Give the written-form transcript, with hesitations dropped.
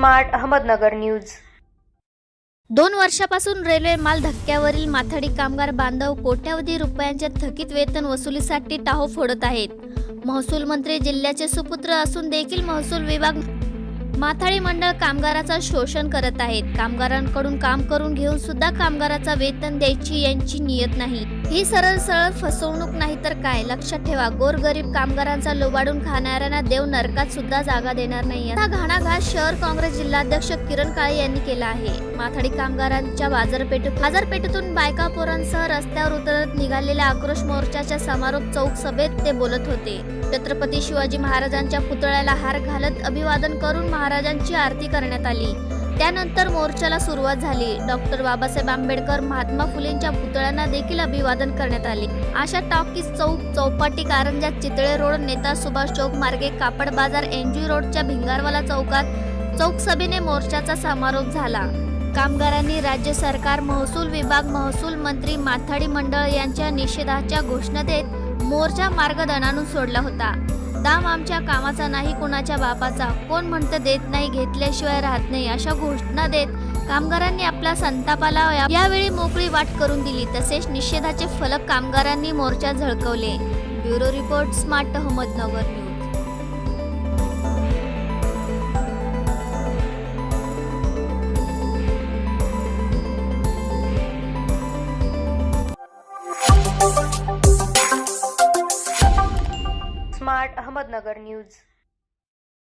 Smart Ahmednagar news. 2 वर्षापासून railway माल धक्क्यावरील माथाडी कामगार बांधव कोट्यावधी रुपयांच्या थकीत वेतन वसुलीसाठी टाहो फोडत आहेत। महसूल मंत्री जिल्ह्याचे सुपुत्र असून देखील महसूल विभाग माथाडी मंडळ कामगाराचा शोषण करत आहेत। कामगारांकडून काम करून घेऊन सुद्धा कामगाराचा वेतन द्यायची यांची नियत नाही। ही सरळ फसवणूक नाही तर काय? लक्षात ठेवा, गोरगरीब कामगारांचा लुबाडून खाणाऱ्यांना देव नरकात सुद्धा जागा देणार नाही। असा घाणाघात शहर काँग्रेस जिल्हाध्यक्ष किरण काळे यांनी केला आहे। माथाडी कामगारांच्या बाजारपेठेतून बायका पोरांसह रस्त्यावर उतरत निघालेल्या आक्रोश मोर्चाच्या समारोप चौक सभेत ते बोलत होते। छत्रपती शिवाजी महाराजांच्या पुतळ्याला हार घालत अभिवादन करून महाराजांची आरती करण्यात आली। त्यानंतर मोर्चाला सुरुवात झाली। डॉक्टर बाबासाहेब आंबेडकर, महात्मा फुलेंच्या पुतळ्यांना देखील अभिवादन करण्यात आले। आशा टॉकीज चौक, चौपाटी कारंजा, चितळे रोड, नेता सुभाष चौक मार्गे कापड बाजार, एनजी रोडच्या भिंगारवाला चौकात चौक सभेने मोर्चाचा समारोप झाला। कामगारांनी राज्य सरकार, महसूल विभाग, महसूल मंत्री, माथाडी मंडळ यांच्या निषेधाच्या घोषणा देत मोर्चा मार्ग दणाणून सोडला होता। दाम आमच्या कामाचा नाही कुणाच्या बापाचा, कोण म्हणतं देत नाही घेतल्याशिवाय राहत नाही, अशा घोषणा देत कामगारांनी आपल्या संतापाला यावेळी मोकळी वाट करून दिली। तसेच निषेधाचे फलक कामगारांनी मोर्चात झळकवले। Bureau report, smart Ahmednagar news. Smart Ahmednagar news.